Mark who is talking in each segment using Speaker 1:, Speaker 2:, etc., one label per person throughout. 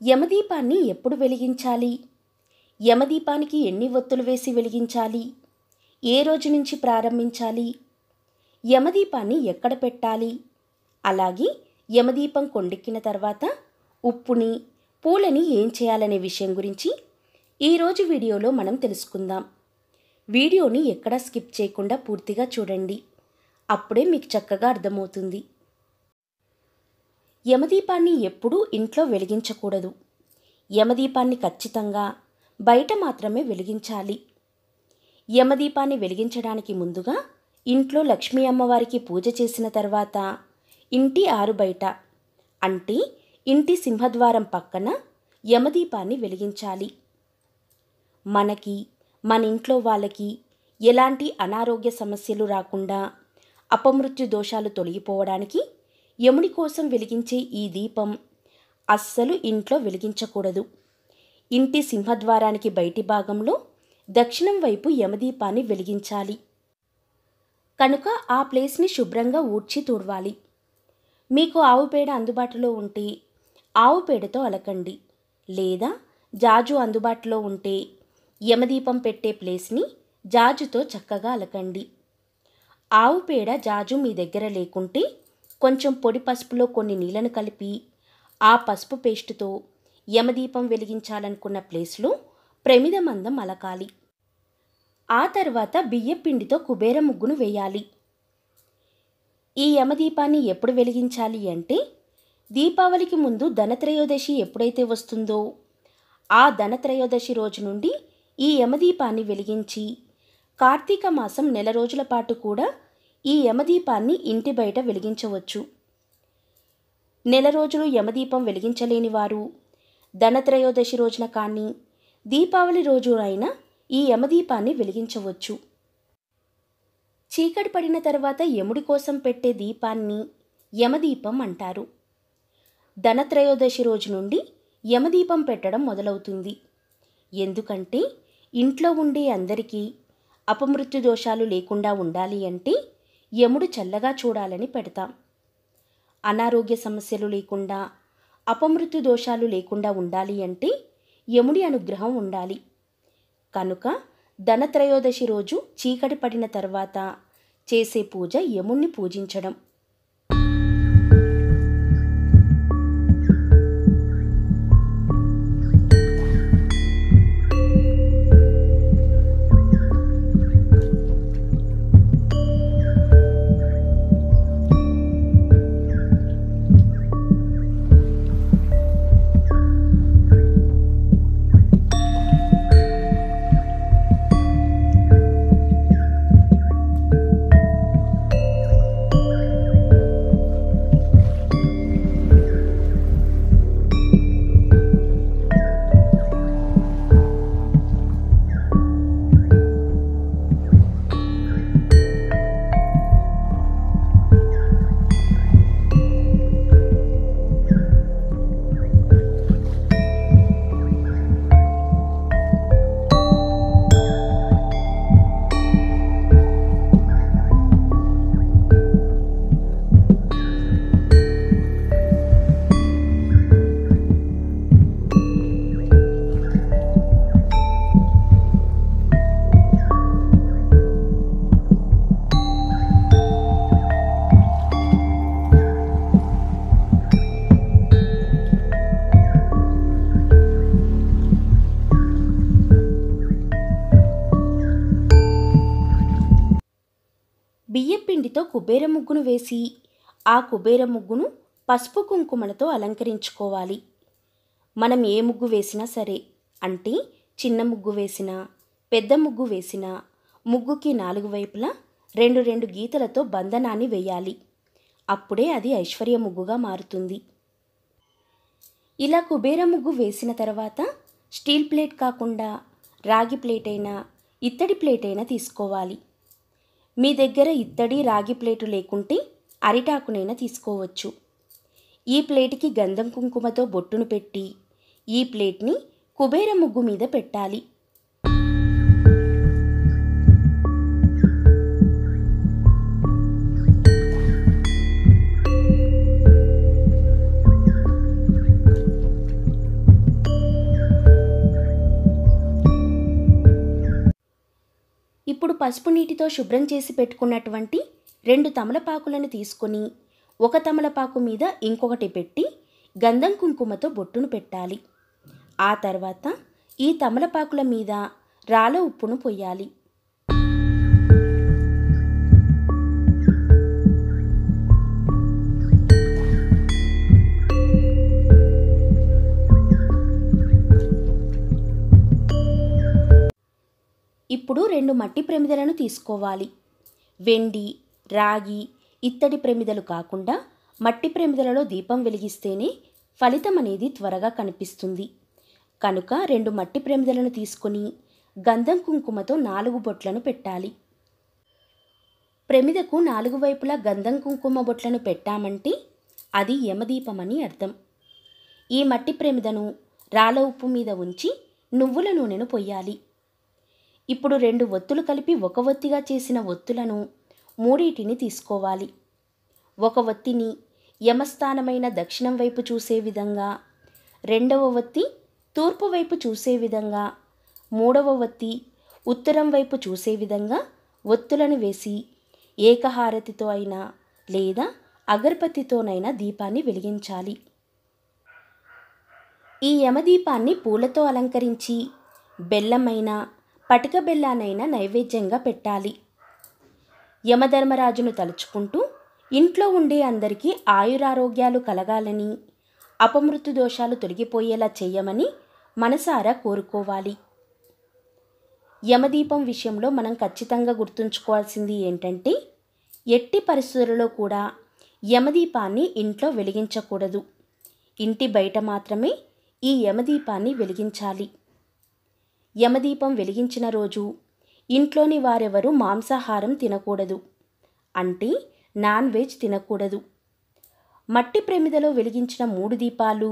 Speaker 1: యమదీపాన్ని ఎప్పుడు వెలిగించాలి? యమదీపానికి ఎన్ని ఒత్తులు వేసి వెలిగించాలి? ఏ రోజు నుంచి ప్రారంభించాలి? యమదీపాన్ని ఎక్కడ పెట్టాలి? అలాగే యమదీపం కొండెక్కిన తర్వాత ఉప్పుని, పూలని ఏం చేయాలనే విషయం గురించి ఈరోజు వీడియోలో మనం తెలుసుకుందాం. వీడియోని ఎక్కడా స్కిప్ చేయకుండా పూర్తిగా చూడండి. అప్పుడే మీకు చక్కగా అర్థమవుతుంది. యమదీపాన్ని ఎప్పుడూ ఇంట్లో వెలిగించకూడదు. యమదీపాన్ని ఖచ్చితంగా బయట మాత్రమే వెలిగించాలి. యమదీపాన్ని వెలిగించడానికి ముందుగా ఇంట్లో లక్ష్మీ అమ్మవారికి పూజ చేసిన తర్వాత ఇంటి ఆరుబయట అంటే ఇంటి సింహద్వారం పక్కన యమదీపాన్ని వెలిగించాలి. మనకి, మన ఇంట్లో వాళ్ళకి ఎలాంటి అనారోగ్య సమస్యలు రాకుండా, అపమృత్యు దోషాలు తొలగిపోవడానికి యముడి కోసం వెలిగించే ఈ దీపం అస్సలు ఇంట్లో వెలిగించకూడదు. ఇంటి సింహద్వారానికి బయటి భాగంలో దక్షిణం వైపు యమదీపాన్ని వెలిగించాలి. కనుక ఆ ప్లేస్ని శుభ్రంగా ఊడ్చి తుడవాలి. మీకు ఆవు పేడ అందుబాటులో ఉంటే ఆవు పేడతో అలకండి, లేదా జాజు అందుబాటులో ఉంటే యమదీపం పెట్టే ప్లేస్ని జాజుతో చక్కగా అలకండి. ఆవు పేడ, జాజు మీ దగ్గర లేకుంటే కొంచెం పొడి పసుపులో కొన్ని నీళ్లను కలిపి ఆ పసుపు పేస్టుతో యమదీపం వెలిగించాలనుకున్న ప్లేస్లో ప్రమిద మందం అలకాలి. ఆ తర్వాత బియ్యపిండితో కుబేర ముగ్గును వేయాలి. ఈ యమదీపాన్ని ఎప్పుడు వెలిగించాలి అంటే దీపావళికి ముందు ధనత్రయోదశి ఎప్పుడైతే వస్తుందో ఆ ధనత్రయోదశి రోజు నుండి ఈ యమదీపాన్ని వెలిగించి కార్తీక మాసం నెల రోజుల పాటు కూడా ఈ యమదీపాన్ని ఇంటి బయట వెలిగించవచ్చు. నెల రోజులు యమదీపం వెలిగించలేని వారు ధనత్రయోదశి రోజున కానీ దీపావళి రోజు అయినా ఈ యమదీపాన్ని వెలిగించవచ్చు. చీకటి పడిన తర్వాత యముడి కోసం పెట్టే దీపాన్ని యమదీపం అంటారు. ధనత్రయోదశి రోజు నుండి యమదీపం పెట్టడం మొదలవుతుంది. ఎందుకంటే ఇంట్లో ఉండే అందరికీ అపమృత్యు దోషాలు లేకుండా ఉండాలి అంటే యముడు చల్లగా చూడాలని పెడతాం. అనారోగ్య సమస్యలు లేకుండా, అపమృత్యు దోషాలు లేకుండా ఉండాలి అంటే యముడి అనుగ్రహం ఉండాలి. కనుక ధనత్రయోదశి రోజు చీకటి పడిన తర్వాత చేసే పూజ యముణ్ణి పూజించడం. బియ్యపిండితో కుబేర ముగ్గును వేసి ఆ కుబేర ముగ్గును పసుపు కుంకుమలతో అలంకరించుకోవాలి. మనం ఏ ముగ్గు వేసినా సరే, అంటే చిన్న ముగ్గు వేసినా, పెద్ద ముగ్గు వేసినా ముగ్గుకి 4 వైపులా 2 గీతలతో బంధనాన్ని వేయాలి. అప్పుడే అది ఐశ్వర్య ముగ్గుగా మారుతుంది. ఇలా కుబేర ముగ్గు వేసిన తర్వాత స్టీల్ ప్లేట్ కాకుండా రాగి ప్లేట్ అయినా, ఇత్తడి ప్లేట్ అయినా తీసుకోవాలి. మీ దగ్గర ఇత్తడి, రాగి ప్లేటు లేకుంటే అరిటాకునైనా తీసుకోవచ్చు. ఈ ప్లేట్కి గంధం కుంకుమతో బొట్టును పెట్టి ఈ ప్లేట్ని కుబేర ముగ్గు మీద పెట్టాలి. ఇప్పుడు పసుపు నీటితో శుభ్రం చేసి పెట్టుకున్నటువంటి 2 తమలపాకులను తీసుకొని ఒక తమలపాకు మీద ఇంకొకటి పెట్టి గంధం కుంకుమతో బొట్టును పెట్టాలి. ఆ తర్వాత ఈ తమలపాకుల మీద రాళ్ళ ఉప్పును పొయ్యాలి. ఇప్పుడు 2 మట్టి ప్రమిదలను తీసుకోవాలి. వెండి, రాగి, ఇత్తడి ప్రమిదలు కాకుండా మట్టి ప్రమిదలలో దీపం వెలిగిస్తేనే ఫలితం అనేది త్వరగా కనిపిస్తుంది. కనుక 2 మట్టి ప్రమిదలను తీసుకొని గంధం కుంకుమతో 4 బొట్లను పెట్టాలి. ప్రమిదకు 4 వైపులా గంధం కుంకుమ బొట్లను పెట్టామంటే అది యమదీపమని అర్థం. ఈ మట్టి ప్రమిదను రాళ్ళ ఉప్పు మీద ఉంచి నువ్వుల నూనెను పొయ్యాలి. ఇప్పుడు 2 ఒత్తులు కలిపి ఒక ఒత్తిగా చేసిన ఒత్తులను మూడింటిని తీసుకోవాలి. ఒక ఒత్తిని యమస్థానమైన దక్షిణం వైపు చూసే విధంగా, రెండవ ఒత్తి తూర్పు వైపు చూసే విధంగా, మూడవ ఒత్తి ఉత్తరం వైపు చూసే విధంగా ఒత్తులను వేసి ఏకహారతితో అయినా లేదా అగరబత్తితోనైనా దీపాన్ని వెలిగించాలి. ఈ యమదీపాన్ని పూలతో అలంకరించి బెల్లమైన పటిక బెల్లానైనా నైవేద్యంగా పెట్టాలి. యమధర్మరాజును తలుచుకుంటూ ఇంట్లో ఉండే అందరికీ ఆయురారోగ్యాలు కలగాలని, అపమృత్యు దోషాలు తొలగిపోయేలా చేయమని మనసారా కోరుకోవాలి. యమదీపం విషయంలో మనం ఖచ్చితంగా గుర్తుంచుకోవాల్సింది ఏంటంటే, ఎట్టి పరిస్థితులలో కూడా యమదీపాన్ని ఇంట్లో వెలిగించకూడదు. ఇంటి బయట మాత్రమే ఈ యమదీపాన్ని వెలిగించాలి. యమదీపం వెలిగించిన రోజు ఇంట్లోని వారెవరూ మాంసాహారం తినకూడదు, అంటే నాన్ వెజ్ తినకూడదు. మట్టి ప్రమిదలో వెలిగించిన 3 దీపాలు,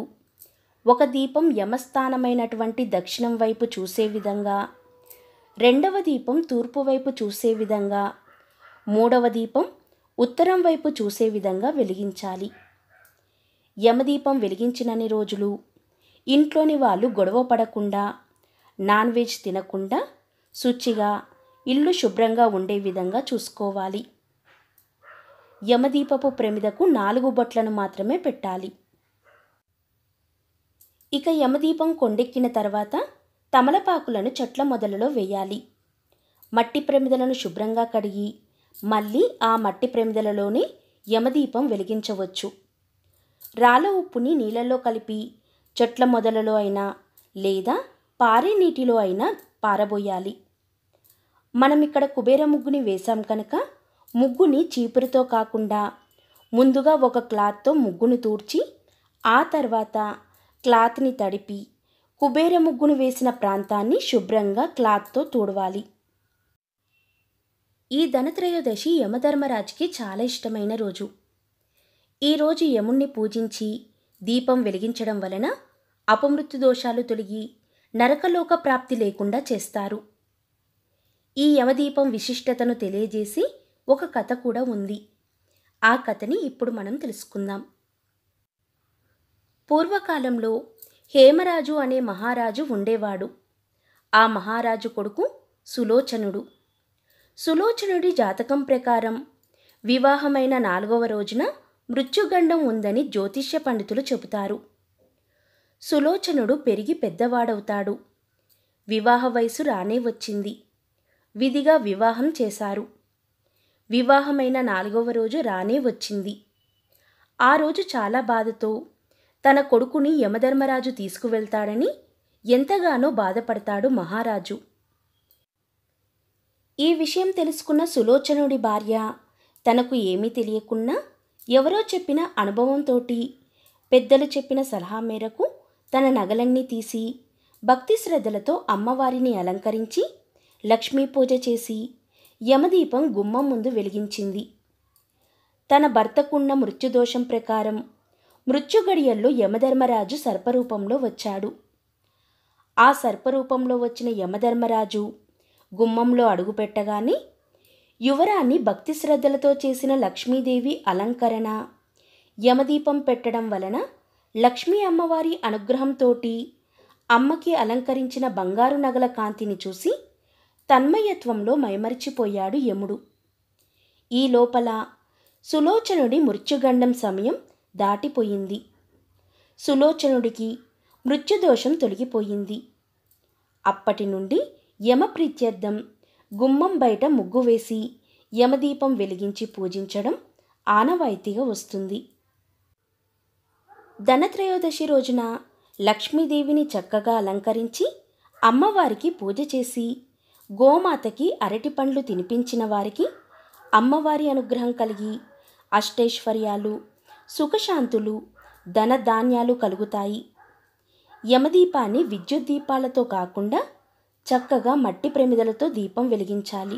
Speaker 1: ఒక దీపం యమస్థానమైనటువంటి దక్షిణం వైపు చూసే విధంగా, రెండవ దీపం తూర్పు వైపు చూసే విధంగా, మూడవ దీపం ఉత్తరం వైపు చూసే విధంగా వెలిగించాలి. యమదీపం వెలిగించినన్ని రోజులు ఇంట్లోని వాళ్ళు గొడవ పడకుండా, నాన్ వెజ్ తినకుండా శుచిగా ఇల్లు శుభ్రంగా ఉండే విధంగా చూసుకోవాలి. యమదీపపు ప్రమిదకు 4 బొట్లను మాత్రమే పెట్టాలి. ఇక యమదీపం కొండెక్కిన తర్వాత తమలపాకులను చెట్ల మొదలలో వేయాలి. మట్టి ప్రమిదలను శుభ్రంగా కడిగి మళ్ళీ ఆ మట్టి ప్రమిదలలోనే యమదీపం వెలిగించవచ్చు. రాళ్ళ ఉప్పుని నీళ్ళల్లో కలిపి చెట్ల మొదలలో అయినా లేదా పారే నీటిలో అయినా పారబోయాలి. మనం ఇక్కడ కుబేర ముగ్గుని వేశాం కనుక ముగ్గుని చీపురుతో కాకుండా ముందుగా ఒక క్లాత్తో ముగ్గును తూర్చి ఆ తర్వాత క్లాత్ని తడిపి కుబేర ముగ్గును వేసిన ప్రాంతాన్ని శుభ్రంగా క్లాత్తో తుడవాలి. ఈ ధనత్రయోదశి యమధర్మరాజుకి చాలా ఇష్టమైన రోజు. ఈరోజు యముణ్ణి పూజించి దీపం వెలిగించడం వలన అపమృత్యు దోషాలు తొలగి నరకలోక ప్రాప్తి లేకుండా చేస్తారు. ఈ యమదీపం విశిష్టతను తెలియజేసి ఒక కథ కూడా ఉంది. ఆ కథని ఇప్పుడు మనం తెలుసుకుందాం. పూర్వకాలంలో హేమరాజు అనే మహారాజు ఉండేవాడు. ఆ మహారాజు కొడుకు సులోచనుడు. సులోచనుడి జాతకం ప్రకారం వివాహమైన 4వ రోజున మృత్యుగండం ఉందని జ్యోతిష్య పండితులు చెబుతారు. సులోచనుడు పెరిగి పెద్దవాడవుతాడు. వివాహ వయసు రానే వచ్చింది. విధిగా వివాహం చేశారు. వివాహమైన 4వ రోజు రానే వచ్చింది. ఆ రోజు చాలా బాధతో తన కొడుకుని యమధర్మరాజు తీసుకువెళ్తాడని ఎంతగానో బాధపడతాడు మహారాజు. ఈ విషయం తెలుసుకున్న సులోచనుడి భార్య తనకు ఏమీ తెలియకున్నా ఎవరో చెప్పిన అనుభవంతోటి, పెద్దలు చెప్పిన సలహా మేరకు తన నగలన్నీ తీసి భక్తి శ్రద్ధలతో అమ్మవారిని అలంకరించి లక్ష్మీ పూజ చేసి యమదీపం గుమ్మం ముందు వెలిగించింది. తన భర్తకున్న మృత్యుదోషం ప్రకారం మృత్యుగడియల్లో యమధర్మరాజు సర్పరూపంలో వచ్చాడు. ఆ సర్పరూపంలో వచ్చిన యమధర్మరాజు గుమ్మంలో అడుగుపెట్టగానే యువరాన్ని భక్తి శ్రద్ధలతో చేసిన లక్ష్మీదేవి అలంకరణ, యమదీపం పెట్టడం వలన లక్ష్మీ అమ్మవారి అనుగ్రహంతోటి అమ్మకి అలంకరించిన బంగారు నగల కాంతిని చూసి తన్మయత్వంలో మైమరిచిపోయాడు యముడు. ఈ లోపల సులోచనుడి మృత్యుగండం సమయం దాటిపోయింది. సులోచనుడికి మృత్యుదోషం తొలగిపోయింది. అప్పటి నుండి యమప్రీత్యర్థం గుమ్మం బయట ముగ్గు వేసి యమదీపం వెలిగించి పూజించడం ఆనవాయితీగా వస్తుంది. ధనత్రయోదశి రోజున లక్ష్మీదేవిని చక్కగా అలంకరించి అమ్మవారికి పూజ చేసి గోమాతకి అరటిపండ్లు తినిపించిన వారికి అమ్మవారి అనుగ్రహం కలిగి అష్టైశ్వర్యాలు, సుఖశాంతులు, ధనధాన్యాలు కలుగుతాయి. యమదీపాన్ని విద్యుత్ దీపాలతో కాకుండా చక్కగా మట్టి ప్రమిదలతో దీపం వెలిగించాలి.